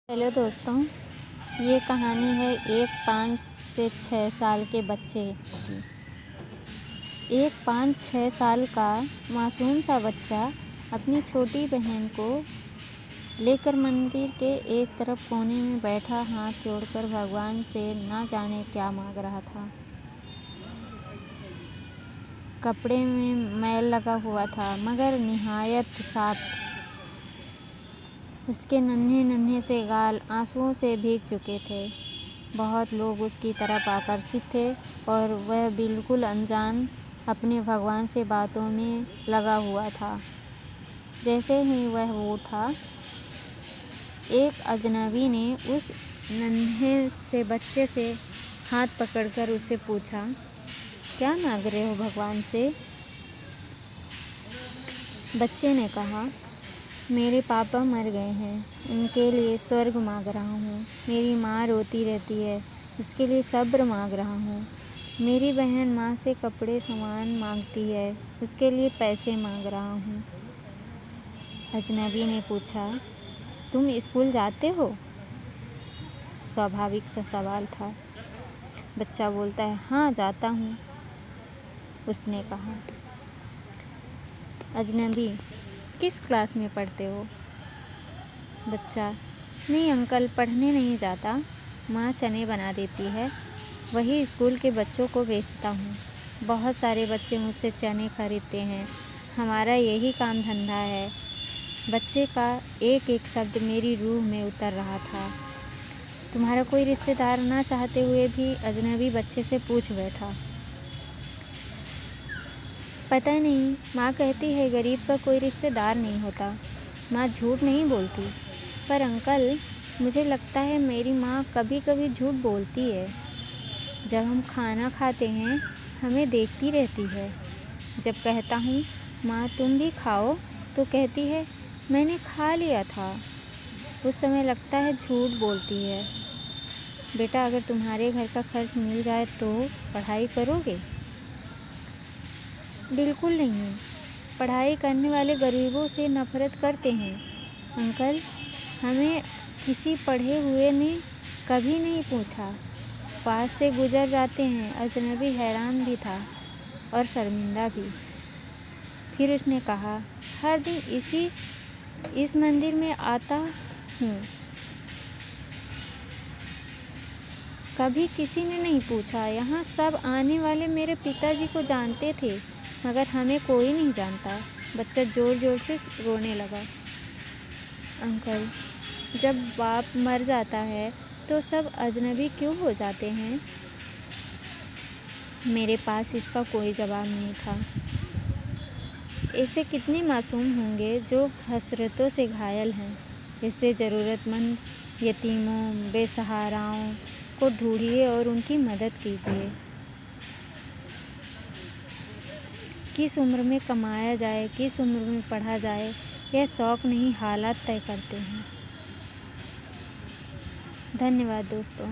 Hello दोस्तों, ये कहानी है एक 5 से 6 साल के बच्चे की। एक 5-6 साल का मासूम सा बच्चा अपनी छोटी बहन को लेकर मंदिर के एक तरफ कोने में बैठा हाथ जोड़कर भगवान से ना जाने क्या मांग रहा था। कपड़े में मैल लगा हुआ था मगर निहायत साफ। उसके नन्हे नन्हे से गाल आंसुओं से भीग चुके थे। बहुत लोग उसकी तरफ आकर्षित थे और वह बिल्कुल अनजान अपने भगवान से बातों में लगा हुआ था। जैसे ही वह उठा, एक अजनबी ने उस नन्हे से बच्चे से हाथ पकड़कर उससे पूछा, क्या मांग रहे हो भगवान से? बच्चे ने कहा, मेरे पापा मर गए हैं, उनके लिए स्वर्ग मांग रहा हूँ। मेरी माँ रोती रहती है, उसके लिए सब्र मांग रहा हूँ। मेरी बहन माँ से कपड़े सामान मांगती है, उसके लिए पैसे मांग रहा हूँ। अजनबी ने पूछा, तुम स्कूल जाते हो? स्वाभाविक सा सवाल था। बच्चा बोलता है, हाँ जाता हूँ। उसने कहा। अजनबी, किस क्लास में पढ़ते हो? बच्चा, नहीं अंकल, पढ़ने नहीं जाता। माँ चने बना देती है, वही स्कूल के बच्चों को बेचता हूँ। बहुत सारे बच्चे मुझसे चने खरीदते हैं, हमारा यही काम धंधा है। बच्चे का एक एक शब्द मेरी रूह में उतर रहा था। तुम्हारा कोई रिश्तेदार ना चाहते हुए भी अजनबी बच्चे से पूछ बैठा। पता नहीं, माँ कहती है गरीब का कोई रिश्तेदार नहीं होता। माँ झूठ नहीं बोलती, पर अंकल मुझे लगता है मेरी माँ कभी कभी झूठ बोलती है। जब हम खाना खाते हैं हमें देखती रहती है। जब कहता हूँ माँ तुम भी खाओ, तो कहती है मैंने खा लिया था। उस समय लगता है झूठ बोलती है। बेटा, अगर तुम्हारे घर का खर्च मिल जाए तो पढ़ाई करोगे? बिल्कुल नहीं, पढ़ाई करने वाले गरीबों से नफरत करते हैं। अंकल, हमें किसी पढ़े हुए ने कभी नहीं पूछा, पास से गुजर जाते हैं। अजनबी हैरान भी था और शर्मिंदा भी। फिर उसने कहा, हर दिन इस मंदिर में आता हूँ, कभी किसी ने नहीं पूछा। यहाँ सब आने वाले मेरे पिताजी को जानते थे, मगर हमें कोई नहीं जानता। बच्चा ज़ोर ज़ोर से रोने लगा। अंकल, जब बाप मर जाता है तो सब अजनबी क्यों हो जाते हैं? मेरे पास इसका कोई जवाब नहीं था। ऐसे कितने मासूम होंगे जो हसरतों से घायल हैं। इससे ज़रूरतमंद यतीमों, बेसहाराओं को ढूंढिए और उनकी मदद कीजिए। किस उम्र में कमाया जाए, किस उम्र में पढ़ा जाए, यह शौक़ नहीं हालात तय करते हैं। धन्यवाद दोस्तों।